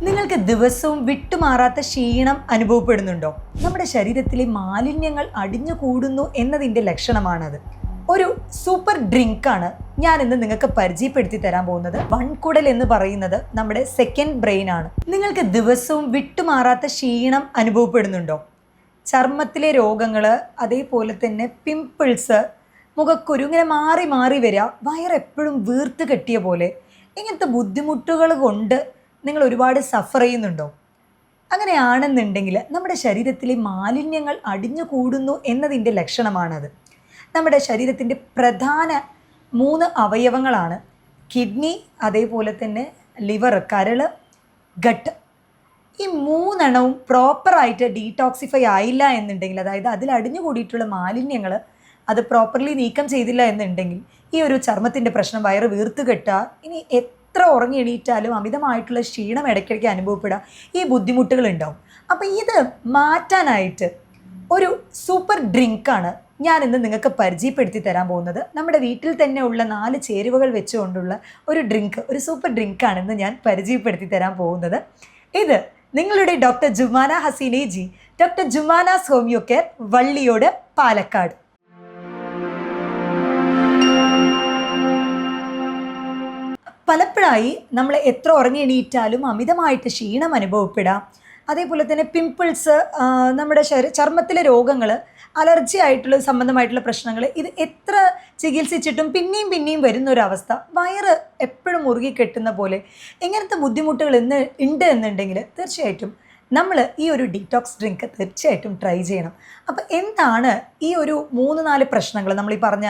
നിങ്ങൾക്ക് ദിവസവും വിട്ടുമാറാത്ത ക്ഷീണം അനുഭവപ്പെടുന്നുണ്ടോ? നമ്മുടെ ശരീരത്തിലെ മാലിന്യങ്ങൾ അടിഞ്ഞുകൂടുന്നു എന്നതിൻ്റെ ലക്ഷണമാണത്. ഒരു സൂപ്പർ ഡ്രിങ്കാണ് ഞാൻ ഇന്ന് നിങ്ങൾക്ക് പരിചയപ്പെടുത്തി തരാൻ പോകുന്നത്. വൻകുടൽ എന്ന് പറയുന്നത് നമ്മുടെ സെക്കൻഡ് ബ്രെയിൻ ആണ്. നിങ്ങൾക്ക് ദിവസവും വിട്ടുമാറാത്ത ക്ഷീണം അനുഭവപ്പെടുന്നുണ്ടോ? ചർമ്മത്തിലെ രോഗങ്ങൾ, അതേപോലെ തന്നെ പിമ്പിൾസ്, മുഖക്കുരു ഇങ്ങനെ മാറി മാറി വരിക, വയറെപ്പോഴും വീർത്ത് കെട്ടിയ പോലെ, ഇങ്ങനത്തെ ബുദ്ധിമുട്ടുകൾ കൊണ്ട് നിങ്ങൾ ഒരുപാട് സഫർ ചെയ്യുന്നുണ്ടോ? അങ്ങനെയാണെന്നുണ്ടെങ്കിൽ നമ്മുടെ ശരീരത്തിലെ മാലിന്യങ്ങൾ അടിഞ്ഞുകൂടുന്നു എന്നതിൻ്റെ ലക്ഷണമാണത്. നമ്മുടെ ശരീരത്തിൻ്റെ പ്രധാന 3 അവയവങ്ങളാണ് കിഡ്നി, അതേപോലെ തന്നെ ലിവർ, കരള്, ഗട്ട്. ഈ 3 പ്രോപ്പറായിട്ട് ഡീടോക്സിഫൈ ആയില്ല എന്നുണ്ടെങ്കിൽ, അതായത് അതിൽ അടിഞ്ഞുകൂടിയിട്ടുള്ള മാലിന്യങ്ങൾ അത് പ്രോപ്പർലി നീക്കം ചെയ്തില്ല എന്നുണ്ടെങ്കിൽ ഈ ഒരു ചർമ്മത്തിൻ്റെ പ്രശ്നം, വയറ് വീർത്ത് കെട്ടുക, ഇനി എത്ര ഉറങ്ങി എണീറ്റാലും അമിതമായിട്ടുള്ള ക്ഷീണം ഇടയ്ക്കിടയ്ക്ക് അനുഭവപ്പെടുക, ഈ ബുദ്ധിമുട്ടുകൾ ഉണ്ടാവും. അപ്പോൾ ഇത് മാറ്റാനായിട്ട് ഒരു സൂപ്പർ ഡ്രിങ്കാണ് ഞാൻ ഇന്ന് നിങ്ങൾക്ക് പരിചയപ്പെടുത്തി തരാൻ പോകുന്നത്. നമ്മുടെ വീട്ടിൽ തന്നെ ഉള്ള 4 ചേരുവകൾ വെച്ചുകൊണ്ടുള്ള ഒരു ഡ്രിങ്ക്, ഒരു സൂപ്പർ ഡ്രിങ്കാണ് ഇന്ന് ഞാൻ പരിചയപ്പെടുത്തി തരാൻ പോകുന്നത്. ഇത് നിങ്ങളുടെ doctor Jumana Hasine ji, doctor Jumana's homeo care, Valliyode, Palakkad. പലപ്പോഴായി നമ്മൾ എത്ര ഉറങ്ങി എണീറ്റാലും അമിതമായിട്ട് ക്ഷീണം അനുഭവപ്പെടാം. അതേപോലെ തന്നെ പിമ്പിൾസ്, നമ്മുടെ ചർമ്മത്തിലെ രോഗങ്ങൾ, അലർജി ആയിട്ടുള്ള സംബന്ധമായിട്ടുള്ള പ്രശ്നങ്ങൾ, ഇത് എത്ര ചികിത്സിച്ചിട്ടും പിന്നെയും പിന്നെയും വരുന്നൊരവസ്ഥ, വയറ് എപ്പോഴും മുറുകി കെട്ടുന്ന പോലെ, ഇങ്ങനത്തെ ബുദ്ധിമുട്ടുകൾ ഉണ്ട് എന്നുണ്ടെങ്കിൽ തീർച്ചയായിട്ടും നമ്മൾ ഈ ഒരു ഡീറ്റോക്സ് ഡ്രിങ്ക് തീർച്ചയായിട്ടും ട്രൈ ചെയ്യണം. അപ്പോൾ എന്താണ് ഈ ഒരു 3-4 പ്രശ്നങ്ങൾ? നമ്മൾ ഈ പറഞ്ഞ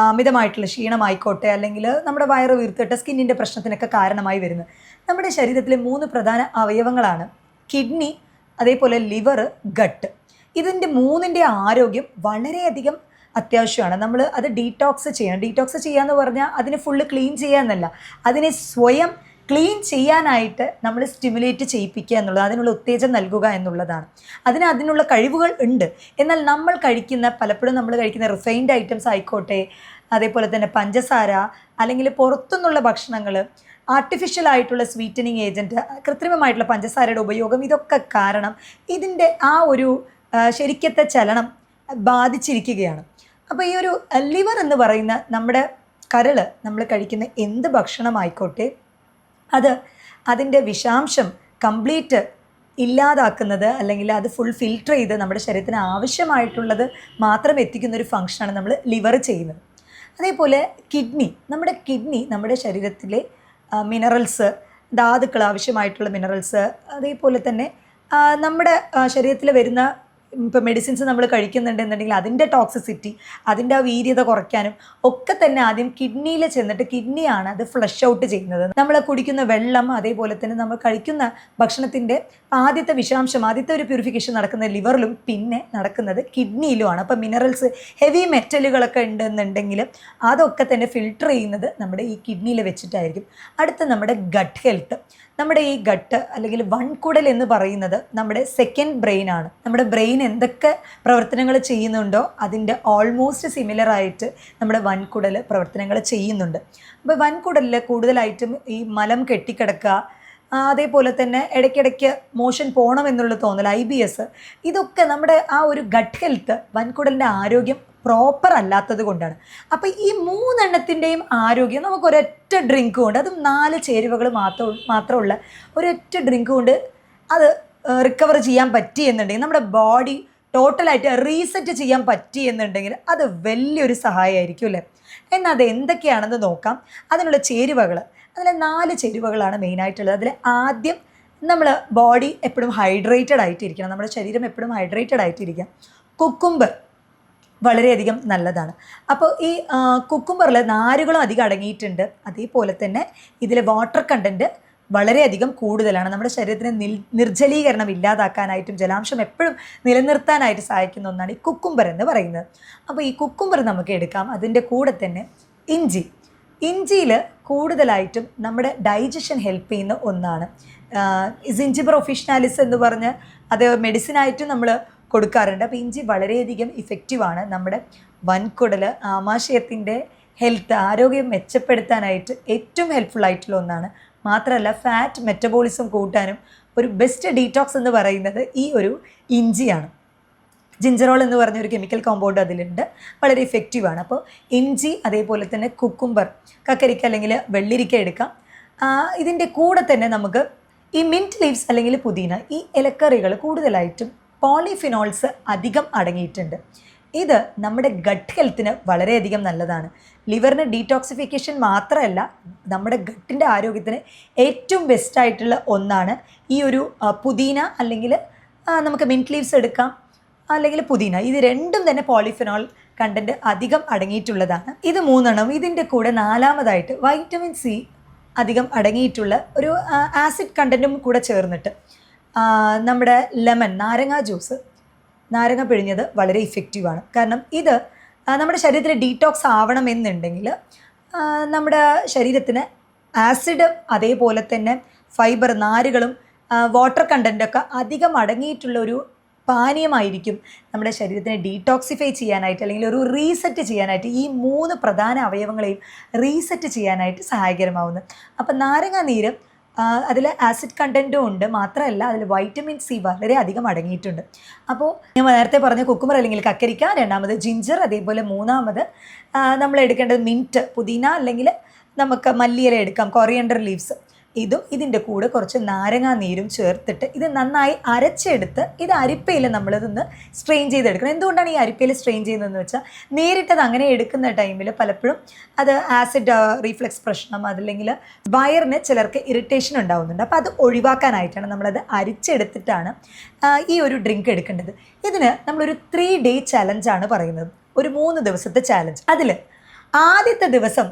അമിതമായിട്ടുള്ള ക്ഷീണമായിക്കോട്ടെ, അല്ലെങ്കിൽ നമ്മുടെ വയറ് വീർത്തിട്ട് സ്കിന്നിൻ്റെ പ്രശ്നത്തിനൊക്കെ കാരണമായി വരുന്നത്, നമ്മുടെ ശരീരത്തിലെ 3 പ്രധാന അവയവങ്ങളാണ് കിഡ്നി, അതേപോലെ ലിവർ, ഗട്ട്. ഇതിൻ്റെ 3ൻ്റെ ആരോഗ്യം വളരെയധികം അത്യാവശ്യമാണ്. നമ്മൾ അത് ഡീടോക്സ് ചെയ്യണം. ഡീടോക്സ് ചെയ്യാന്ന് പറഞ്ഞാൽ അതിനെ ഫുള്ള് ക്ലീൻ ചെയ്യാന്നല്ല, അതിനെ സ്വയം ക്ലീൻ ചെയ്യാനായിട്ട് നമ്മൾ സ്റ്റിമുലേറ്റ് ചെയ്യിപ്പിക്കുക എന്നുള്ളത്, അതിനുള്ള ഉത്തേജനം നൽകുക എന്നുള്ളതാണ്. അതിനുള്ള കഴിവുകൾ ഉണ്ട്. എന്നാൽ പലപ്പോഴും നമ്മൾ കഴിക്കുന്ന റിഫൈൻഡ് ഐറ്റംസ് ആയിക്കോട്ടെ, അതേപോലെ തന്നെ പഞ്ചസാര, അല്ലെങ്കിൽ പുറത്തുനിന്നുള്ള ഭക്ഷണങ്ങൾ, ആർട്ടിഫിഷ്യൽ ആയിട്ടുള്ള സ്വീറ്റനിങ് ഏജൻറ്റ്, കൃത്രിമമായിട്ടുള്ള പഞ്ചസാരയുടെ ഉപയോഗം, ഇതൊക്കെ കാരണം ഇതിൻ്റെ ആ ഒരു ശരിക്കത്തെ ചലനം ബാധിച്ചിരിക്കുകയാണ്. അപ്പോൾ ഈ ഒരു ലിവർ എന്ന് പറയുന്ന നമ്മുടെ കരള്, നമ്മൾ കഴിക്കുന്ന എന്ത് ഭക്ഷണമായിക്കോട്ടെ അതിൻ്റെ വിഷാംശം കംപ്ലീറ്റ് ഇല്ലാതാക്കുന്നത്, അല്ലെങ്കിൽ അത് ഫുൾ ഫിൽട്ടർ ചെയ്ത് നമ്മുടെ ശരീരത്തിന് ആവശ്യമായിട്ടുള്ളത് മാത്രം എത്തിക്കുന്ന ഒരു ഫങ്ഷനാണ് നമ്മൾ ലിവർ ചെയ്യുന്നത്. അതേപോലെ നമ്മുടെ കിഡ്നി നമ്മുടെ ശരീരത്തിലെ മിനറൽസ്, ധാതുക്കൾ, ആവശ്യമായിട്ടുള്ള മിനറൽസ്, അതേപോലെ തന്നെ നമ്മുടെ ശരീരത്തിൽ വരുന്ന ഇപ്പോൾ മെഡിസിൻസ് നമ്മൾ കഴിക്കുന്നുണ്ടെന്നുണ്ടെങ്കിൽ അതിൻ്റെ ടോക്സിസിറ്റി, അതിൻ്റെ ആ വീര്യത കുറയ്ക്കാനും ഒക്കെ തന്നെ ആദ്യം കിഡ്നിയിൽ ചെന്നിട്ട് കിഡ്നിയാണ് അത് ഫ്ലഷ് ഔട്ട് ചെയ്യുന്നത്. നമ്മൾ കുടിക്കുന്ന വെള്ളം, അതേപോലെ തന്നെ നമ്മൾ കഴിക്കുന്ന ഭക്ഷണത്തിൻ്റെ ആദ്യത്തെ വിഷാംശം, ആദ്യത്തെ ഒരു പ്യൂരിഫിക്കേഷൻ നടക്കുന്നത് ലിവറിലും പിന്നെ നടക്കുന്നത് കിഡ്നിയിലുമാണ്. അപ്പോൾ മിനറൽസ്, ഹെവി മെറ്റലുകളൊക്കെ ഉണ്ടെന്നുണ്ടെങ്കിൽ അതൊക്കെ തന്നെ ഫിൽട്ടർ ചെയ്യുന്നത് നമ്മുടെ ഈ കിഡ്നിയിൽ വെച്ചിട്ടായിരിക്കും. അടുത്ത നമ്മുടെ ഗട്ട് ഹെൽത്ത്. നമ്മുടെ ഈ ഗട്ട് അല്ലെങ്കിൽ വൻകുടൽ എന്ന് പറയുന്നത് നമ്മുടെ സെക്കൻഡ് ബ്രെയിൻ ആണ്. നമ്മുടെ ബ്രെയിൻ എന്തൊക്കെ പ്രവർത്തനങ്ങൾ ചെയ്യുന്നുണ്ടോ അതിൻ്റെ ഓൾമോസ്റ്റ് സിമിലർ ആയിട്ട് നമ്മുടെ വൻകുടൽ പ്രവർത്തനങ്ങൾ ചെയ്യുന്നുണ്ട്. അപ്പോൾ വൻകുടലിൽ കൂടുതലായിട്ടും ഈ മലം കെട്ടിക്കിടക്കുക, അതേപോലെ തന്നെ ഇടയ്ക്കിടയ്ക്ക് മോഷൻ പോകണം എന്നുള്ള തോന്നൽ, IBS, ഇതൊക്കെ നമ്മുടെ ആ ഒരു ഗട്ട് ഹെൽത്ത്, വൻകുടലിൻ്റെ ആരോഗ്യം പ്രോപ്പർ അല്ലാത്തത് കൊണ്ടാണ്. അപ്പോൾ ഈ 3 ആരോഗ്യം നമുക്ക് ഒരൊറ്റ ഡ്രിങ്ക് കൊണ്ട്, അതും 4 ചേരുവകൾ മാത്രമുള്ള ഒരൊറ്റ ഡ്രിങ്ക് കൊണ്ട് അത് റിക്കവർ ചെയ്യാൻ പറ്റി എന്നുണ്ടെങ്കിൽ, നമ്മുടെ ബോഡി ടോട്ടലായിട്ട് റീസെറ്റ് ചെയ്യാൻ പറ്റി എന്നുണ്ടെങ്കിൽ അത് വലിയൊരു സഹായമായിരിക്കും അല്ലേ? എന്നാൽ അത് എന്തൊക്കെയാണെന്ന് നോക്കാം. അതിനുള്ള ചേരുവകൾ, അതിൽ 4 ചേരുവകളാണ് മെയിനായിട്ടുള്ളത്. അതിൽ ആദ്യം നമ്മൾ ബോഡി എപ്പോഴും ഹൈഡ്രേറ്റഡ് ആയിട്ടിരിക്കണം, നമ്മുടെ ശരീരം എപ്പോഴും ഹൈഡ്രേറ്റഡ് ആയിട്ടിരിക്കാം. കുക്കുംബർ വളരെയധികം നല്ലതാണ്. അപ്പോൾ ഈ കുക്കുംബറിൽ നാരുകളും അധികം അടങ്ങിയിട്ടുണ്ട്. അതേപോലെ തന്നെ ഇതിലെ വാട്ടർ കണ്ടൻറ്റ് വളരെയധികം കൂടുതലാണ്. നമ്മുടെ ശരീരത്തിന് നിർജ്ജലീകരണം ഇല്ലാതാക്കാനായിട്ടും ജലാംശം എപ്പോഴും നിലനിർത്താനായിട്ട് സഹായിക്കുന്ന ഒന്നാണ് ഈ കുക്കുംബർ എന്ന് പറയുന്നത്. അപ്പോൾ ഈ കുക്കുംബർ നമുക്ക് എടുക്കാം. അതിൻ്റെ കൂടെ തന്നെ ഇഞ്ചിയിൽ കൂടുതലായിട്ടും നമ്മുടെ ഡൈജഷൻ ഹെൽപ്പ് ചെയ്യുന്ന ഒന്നാണ്. സിഞ്ചിബർ ഒഫിഷ്യനാലിസ് എന്ന് പറഞ്ഞ് അത് മെഡിസിനായിട്ടും നമ്മൾ കൊടുക്കാറുണ്ട്. അപ്പോൾ ഇഞ്ചി വളരെയധികം ഇഫക്റ്റീവാണ്. നമ്മുടെ വൻകുടൽ, ആമാശയത്തിൻ്റെ ഹെൽത്ത്, ആരോഗ്യം മെച്ചപ്പെടുത്താനായിട്ട് ഏറ്റവും ഹെൽപ്ഫുൾ ആയിട്ടുള്ള ഒന്നാണ് മാത്രമല്ല ഫാറ്റ് മെറ്റബോളിസം കൂട്ടാനും ഒരു ബെസ്റ്റ് ഡീറ്റോക്സ് എന്ന് പറയുന്നത് ഈ ഒരു ഇഞ്ചിയാണ്. ജിഞ്ചറോൾ എന്ന് പറഞ്ഞൊരു കെമിക്കൽ കോമ്പൗണ്ട് അതിലുണ്ട്, വളരെ ഇഫക്റ്റീവാണ്. അപ്പോൾ ഇഞ്ചി, അതേപോലെ തന്നെ കുക്കുംബർ, കക്കരിക്ക അല്ലെങ്കിൽ വെള്ളിരിക്ക എടുക്കാം. ഇതിൻ്റെ കൂടെ തന്നെ നമുക്ക് ഈ മിൻറ്റ് ലീവ്സ് അല്ലെങ്കിൽ പുതിന, ഈ ഇലക്കറികൾ കൂടുതലായിട്ടും പോളിഫിനോൾസ് അധികം അടങ്ങിയിട്ടുണ്ട്. ഇത് നമ്മുടെ ഗട്ട് ഹെൽത്തിന് വളരെയധികം നല്ലതാണ്. ലിവറിന് ഡീടോക്സിഫിക്കേഷൻ മാത്രമല്ല, നമ്മുടെ ഗട്ടിൻ്റെ ആരോഗ്യത്തിന് ഏറ്റവും ബെസ്റ്റായിട്ടുള്ള ഒന്നാണ് ഈ ഒരു പുതിന, അല്ലെങ്കിൽ നമുക്ക് മിൻറ്റ് ലീവ്സ് എടുക്കാം, അല്ലെങ്കിൽ പുതിന. ഇത് രണ്ടും തന്നെ പോളിഫിനോൾ കണ്ടൻറ്റ് അധികം അടങ്ങിയിട്ടുള്ളതാണ്. ഇത് മൂന്നെണ്ണം. ഇതിൻ്റെ കൂടെ നാലാമതായിട്ട് വൈറ്റമിൻ സി അധികം അടങ്ങിയിട്ടുള്ള ഒരു ആസിഡ് കണ്ടൻറ്റും കൂടെ ചേർന്നിട്ട് നമ്മുടെ ലെമൺ, നാരങ്ങ ജ്യൂസ്, നാരങ്ങ പിഴിഞ്ഞത് വളരെ ഇഫക്റ്റീവാണ്. കാരണം ഇത് നമ്മുടെ ശരീരത്തിൽ ഡീറ്റോക്സ് ആവണമെന്നുണ്ടെങ്കിൽ നമ്മുടെ ശരീരത്തിന് ആസിഡ്, അതേപോലെ തന്നെ ഫൈബർ, നാരുകളും വാട്ടർ കണ്ടൻറ്റൊക്കെ അധികം അടങ്ങിയിട്ടുള്ള ഒരു പാനീയമായിരിക്കും നമ്മുടെ ശരീരത്തിനെ ഡീടോക്സിഫൈ ചെയ്യാനായിട്ട്, അല്ലെങ്കിൽ ഒരു റീസെറ്റ് ചെയ്യാനായിട്ട്, ഈ 3 പ്രധാന അവയവങ്ങളെയും റീസെറ്റ് ചെയ്യാനായിട്ട് സഹായകരമാവുന്നത്. അപ്പം നാരങ്ങ നീര് അതിൽ ആസിഡ് കണ്ടൻറ്റും ഉണ്ട്, മാത്രമല്ല അതിൽ വൈറ്റമിൻ സി വളരെ അധികം അടങ്ങിയിട്ടുണ്ട്. അപ്പോൾ ഞാൻ നേരത്തെ പറഞ്ഞ കുക്കുമ്പർ അല്ലെങ്കിൽ കക്കരിക്ക, രണ്ടാമത് ജിഞ്ചർ, അതേപോലെ മൂന്നാമത് നമ്മൾ എടുക്കേണ്ടത് മിൻറ്റ്, പുതിന, അല്ലെങ്കിൽ നമുക്ക് മല്ലിയില എടുക്കാം, കൊറിയൻഡർ ലീവ്സ്. ഇതും ഇതിൻ്റെ കൂടെ കുറച്ച് നാരങ്ങാ നീരും ചേർത്തിട്ട് ഇത് നന്നായി അരച്ചെടുത്ത് ഇത് അരിപ്പയിൽ നമ്മളിതൊന്ന് സ്ട്രെയിൻ ചെയ്തെടുക്കണം. എന്തുകൊണ്ടാണ് ഈ അരിപ്പയിൽ സ്ട്രെയിൻ ചെയ്യുന്നതെന്ന് വെച്ചാൽ, നേരിട്ടത് അങ്ങനെ എടുക്കുന്ന ടൈമിൽ പലപ്പോഴും അത് ആസിഡ് റീഫ്ലക്സ് പ്രശ്നം, അതല്ലെങ്കിൽ വയറിന് ചിലർക്ക് ഇറിറ്റേഷൻ ഉണ്ടാവുന്നുണ്ട്. അപ്പോൾ അത് ഒഴിവാക്കാനായിട്ടാണ് നമ്മളത് അരിച്ചെടുത്തിട്ടാണ് ഈ ഒരു ഡ്രിങ്ക് എടുക്കേണ്ടത്. ഇതിന് നമ്മളൊരു 3 day ചലഞ്ചാണ് പറയുന്നത്, ഒരു 3 ദിവസത്തെ ചാലഞ്ച്. അതിൽ ആദ്യത്തെ ദിവസം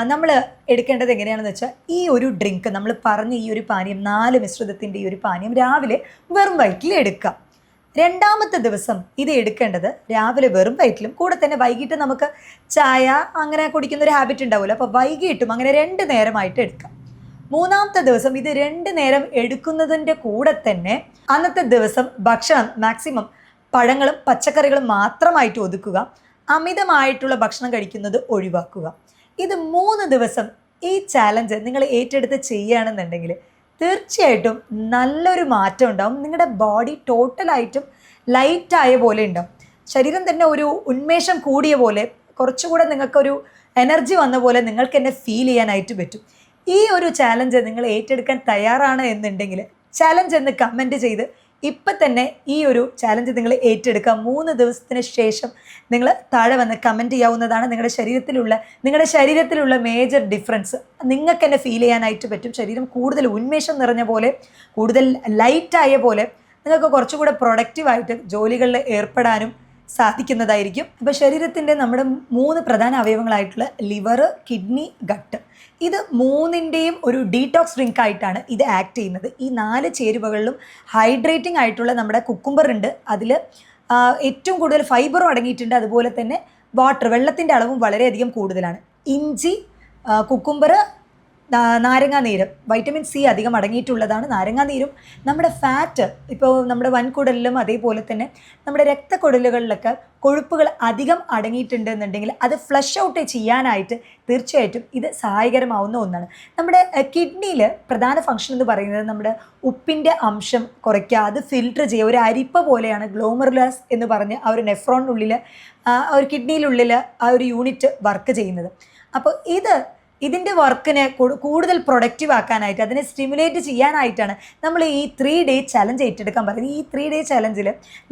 നമ്മൾ എടുക്കേണ്ടത് എങ്ങനെയാണെന്ന് വെച്ചാൽ, ഈ ഒരു ഡ്രിങ്ക് നമ്മൾ പറഞ്ഞ ഈ ഒരു പാനീയം, 4 മിശ്രിതത്തിൻ്റെ ഈ ഒരു പാനീയം രാവിലെ വെറും വയറ്റിൽ എടുക്കാം. രണ്ടാമത്തെ ദിവസം ഇത് എടുക്കേണ്ടത് രാവിലെ വെറും വയറ്റിലും, കൂടെ തന്നെ വൈകിട്ട് നമുക്ക് ചായ അങ്ങനെ കുടിക്കുന്ന ഒരു ഹാബിറ്റ് ഉണ്ടാവുമല്ലോ, അപ്പോൾ വൈകിട്ടും അങ്ങനെ 2 നേരമായിട്ട് എടുക്കാം. മൂന്നാമത്തെ ദിവസം ഇത് 2 നേരം എടുക്കുന്നതിൻ്റെ കൂടെ തന്നെ അന്നത്തെ ദിവസം ഭക്ഷണം മാക്സിമം പഴങ്ങളും പച്ചക്കറികളും മാത്രമായിട്ട് ഒതുക്കുക, അമിതമായിട്ടുള്ള ഭക്ഷണം കഴിക്കുന്നത് ഒഴിവാക്കുക. ഇത് 3 ദിവസം ഈ ചാലഞ്ച് നിങ്ങൾ ഏറ്റെടുത്ത് ചെയ്യുകയാണെന്നുണ്ടെങ്കിൽ തീർച്ചയായിട്ടും നല്ലൊരു മാറ്റം ഉണ്ടാവും. നിങ്ങളുടെ ബോഡി ടോട്ടലായിട്ടും ലൈറ്റായ പോലെ ഉണ്ടാവും. ശരീരം തന്നെ ഒരു ഉന്മേഷം കൂടിയ പോലെ, കുറച്ചുകൂടെ നിങ്ങൾക്കൊരു എനർജി വന്ന പോലെ നിങ്ങൾക്ക് തന്നെ ഫീൽ ചെയ്യാനായിട്ട് പറ്റും. ഈ ഒരു ചാലഞ്ച് നിങ്ങൾ ഏറ്റെടുക്കാൻ തയ്യാറാണ് എന്നുണ്ടെങ്കിൽ ചാലഞ്ച് എന്ന് കമൻറ്റ് ചെയ്ത് ഇപ്പം തന്നെ ഈ ഒരു ചാലഞ്ച് നിങ്ങൾ ഏറ്റെടുക്കുക. 3 ദിവസത്തിന് ശേഷം നിങ്ങൾ താഴെ വന്ന് കമൻറ്റ് ചെയ്യാവുന്നതാണ്. നിങ്ങളുടെ ശരീരത്തിലുള്ള മേജർ ഡിഫറൻസ് നിങ്ങൾക്ക് തന്നെ ഫീൽ ചെയ്യാനായിട്ട് പറ്റും. ശരീരം കൂടുതൽ ഉന്മേഷം നിറഞ്ഞ പോലെ, കൂടുതൽ ലൈറ്റായ പോലെ, നിങ്ങൾക്ക് കുറച്ചുകൂടെ പ്രൊഡക്റ്റീവായിട്ട് ജോലികളിൽ ഏർപ്പെടാനും സാധിക്കുന്നതായിരിക്കും. അപ്പോൾ ശരീരത്തിൻ്റെ നമ്മുടെ 3 പ്രധാന അവയവങ്ങളായിട്ടുള്ള ലിവർ, കിഡ്നി, ഗട്ട്, ഇത് 3ൻ്റെയും ഒരു ഡീടോക്സ് ഡ്രിങ്ക് ആയിട്ടാണ് ഇത് ആക്ട് ചെയ്യുന്നത്. ഈ 4 ചേരുവകളിലും ഹൈഡ്രേറ്റിംഗ് ആയിട്ടുള്ള നമ്മുടെ കുക്കുംബർ ഉണ്ട്, അതിൽ ഏറ്റവും കൂടുതൽ ഫൈബറും അടങ്ങിയിട്ടുണ്ട്, അതുപോലെ തന്നെ വാട്ടർ, വെള്ളത്തിൻ്റെ അളവും വളരെയധികം കൂടുതലാണ്. ഇഞ്ചി, കുക്കുംബർ, നാരങ്ങാ നീര്, വൈറ്റമിൻ സി അധികം അടങ്ങിയിട്ടുള്ളതാണ്. നാരങ്ങാ നീരും നമ്മുടെ ഫാറ്റ്, ഇപ്പോൾ നമ്മുടെ വൻകുടലിലും അതേപോലെ തന്നെ നമ്മുടെ രക്തക്കുടലുകളിലൊക്കെ കൊഴുപ്പുകൾ അധികം അടങ്ങിയിട്ടുണ്ട് എന്നുണ്ടെങ്കിൽ അത് ഫ്ലഷ് ഔട്ട് ചെയ്യാനായിട്ട് തീർച്ചയായിട്ടും ഇത് സഹായകരമാവുന്ന ഒന്നാണ്. നമ്മുടെ കിഡ്നിയിൽ പ്രധാന ഫംഗ്ഷൻ എന്ന് പറയുന്നത് നമ്മുടെ ഉപ്പിൻ്റെ അംശം കുറയ്ക്കുക, അത് ഫിൽട്ടർ ചെയ്യുക. ഒരു അരിപ്പ പോലെയാണ് ഗ്ലോമറുലസ് എന്ന് പറഞ്ഞ് ആ ഒരു നെഫ്രോണിനുള്ളിൽ, ഒരു കിഡ്നിയിലുള്ളിൽ ആ ഒരു യൂണിറ്റ് വർക്ക് ചെയ്യുന്നത്. അപ്പോൾ ഇതിൻ്റെ വർക്കിനെ കൂടുതൽ പ്രൊഡക്റ്റീവ് ആക്കാനായിട്ട്, അതിനെ സ്റ്റിമുലേറ്റ് ചെയ്യാനായിട്ടാണ് നമ്മൾ ഈ 3 day ചലഞ്ച് ഏറ്റെടുക്കാൻ പറയുന്നത്. ഈ 3 day ചലഞ്ചിൽ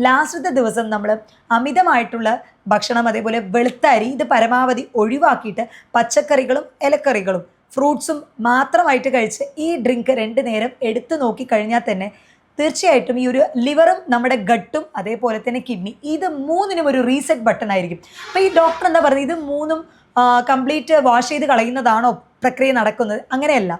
ലാസ്റ്റത്തെ ദിവസം നമ്മൾ അമിതമായിട്ടുള്ള ഭക്ഷണം, അതേപോലെ വെളുത്ത അരി, ഇത് പരമാവധി ഒഴിവാക്കിയിട്ട് പച്ചക്കറികളും ഇലക്കറികളും ഫ്രൂട്ട്സും മാത്രമായിട്ട് കഴിച്ച് ഈ ഡ്രിങ്ക് 2 നേരം എടുത്തു നോക്കി കഴിഞ്ഞാൽ തന്നെ തീർച്ചയായിട്ടും ഈ ഒരു ലിവറും നമ്മുടെ ഗട്ടും അതേപോലെ തന്നെ കിഡ്നി, ഇത് 3നും ഒരു റീസെറ്റ് ബട്ടൺ ആയിരിക്കും. അപ്പോൾ ഈ ഡോക്ടർ എന്താ പറയുന്നത്, ഇത് 3ഉം കംപ്ലീറ്റ് വാഷ് ചെയ്ത് കളയുന്നതാണോ പ്രക്രിയ നടക്കുന്നത്? അങ്ങനെയല്ല.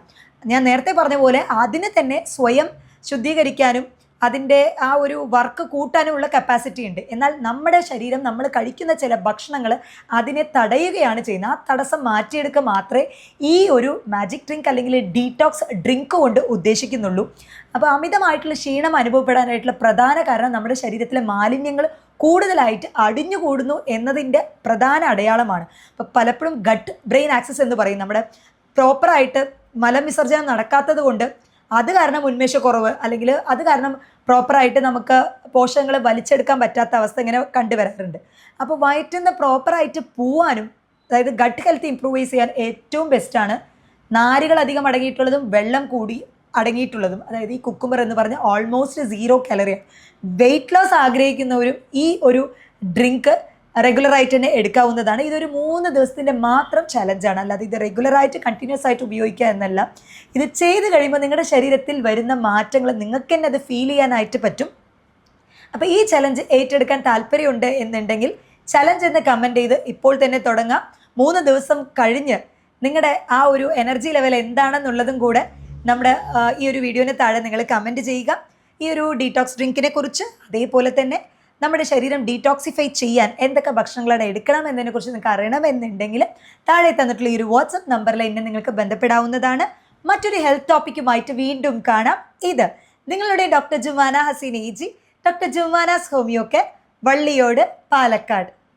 ഞാൻ നേരത്തെ പറഞ്ഞ പോലെ അതിന് തന്നെ സ്വയം ശുദ്ധീകരിക്കാനും അതിൻ്റെ ആ ഒരു വർക്ക് കൂട്ടാനുമുള്ള കപ്പാസിറ്റി ഉണ്ട്. എന്നാൽ നമ്മുടെ ശരീരം, നമ്മൾ കഴിക്കുന്ന ചില ഭക്ഷണങ്ങൾ അതിനെ തടയുകയാണ് ചെയ്യുന്നത്. ആ തടസ്സം മാറ്റിയെടുക്കുക മാത്രമേ ഈ ഒരു മാജിക് ഡ്രിങ്ക് അല്ലെങ്കിൽ ഡീടോക്സ് ഡ്രിങ്ക് കൊണ്ട് ഉദ്ദേശിക്കുന്നുള്ളൂ. അപ്പോൾ അമിതമായിട്ടുള്ള ക്ഷീണം അനുഭവപ്പെടാനായിട്ടുള്ള പ്രധാന കാരണം നമ്മുടെ ശരീരത്തിലെ മാലിന്യങ്ങൾ കൂടുതലായിട്ട് അടിഞ്ഞുകൂടുന്നു എന്നതിൻ്റെ പ്രധാന അടയാളമാണ്. അപ്പോൾ പലപ്പോഴും ഗട്ട് ബ്രെയിൻ ആക്സസ് എന്ന് പറയും, നമ്മുടെ പ്രോപ്പറായിട്ട് മലവിസർജനം നടക്കാത്തത് കൊണ്ട് അത് കാരണം ഉന്മേഷക്കുറവ് അല്ലെങ്കിൽ അത് കാരണം പ്രോപ്പറായിട്ട് നമുക്ക് പോഷകങ്ങൾ വലിച്ചെടുക്കാൻ പറ്റാത്ത അവസ്ഥ ഇങ്ങനെ കണ്ടുവരാറുണ്ട്. അപ്പോൾ വയറ്റിന്ന് പ്രോപ്പറായിട്ട് പോവാനും അതായത് ഗട്ട് ഹെൽത്ത് ഇമ്പ്രൂവ് ചെയ്യാൻ ഏറ്റവും ബെസ്റ്റാണ് നാരുകൾ അധികം അടങ്ങിയിട്ടുള്ളതും വെള്ളം കൂടി അടങ്ങിയിട്ടുള്ളതും. അതായത് ഈ കുക്കുംബർ എന്ന് പറഞ്ഞ ഓൾമോസ്റ്റ് 0 കാലറിയാണ്. വെയിറ്റ് ലോസ് ആഗ്രഹിക്കുന്നവരും ഈ ഒരു ഡ്രിങ്ക് റെഗുലറായിട്ട് തന്നെ എടുക്കാവുന്നതാണ്. ഇതൊരു 3 ദിവസത്തിൻ്റെ മാത്രം ചലഞ്ചാണ്, അല്ലാതെ ഇത് റെഗുലറായിട്ട് കണ്ടിന്യൂസ് ആയിട്ട് ഉപയോഗിക്കുക എന്നല്ല. ഇത് ചെയ്ത് കഴിയുമ്പോൾ നിങ്ങളുടെ ശരീരത്തിൽ വരുന്ന മാറ്റങ്ങൾ നിങ്ങൾക്ക് തന്നെ അത് ഫീൽ ചെയ്യാനായിട്ട് പറ്റും. അപ്പോൾ ഈ ചലഞ്ച് ഏറ്റെടുക്കാൻ താല്പര്യമുണ്ട് എന്നുണ്ടെങ്കിൽ ചലഞ്ച് എന്ന് കമൻറ്റ് ചെയ്ത് ഇപ്പോൾ തന്നെ തുടങ്ങാം. 3 ദിവസം കഴിഞ്ഞ് നിങ്ങളുടെ ആ ഒരു എനർജി ലെവൽ എന്താണെന്നുള്ളതും കൂടെ നമ്മുടെ ഈ ഒരു വീഡിയോന് താഴെ നിങ്ങൾ കമൻറ്റ് ചെയ്യുക. ഈ ഒരു ഡീറ്റോക്സ് ഡ്രിങ്കിനെ കുറിച്ച്, അതേപോലെ തന്നെ നമ്മുടെ ശരീരം ഡീറ്റോക്സിഫൈ ചെയ്യാൻ എന്തൊക്കെ ഭക്ഷണങ്ങളാണ് എടുക്കണം എന്നതിനെക്കുറിച്ച് നിങ്ങൾക്ക് അറിയണമെന്നുണ്ടെങ്കിൽ താഴെ തന്നിട്ടുള്ള ഈ ഒരു വാട്സപ്പ് നമ്പറിൽ എന്നെ നിങ്ങൾക്ക് ബന്ധപ്പെടാവുന്നതാണ്. മറ്റൊരു ഹെൽത്ത് ടോപ്പിക്കുമായിട്ട് വീണ്ടും കാണാം. ഇത് നിങ്ങളുടെ doctor Jumana Haseen AG, doctor Jumana's homeo care, Valliyode, Palakkad.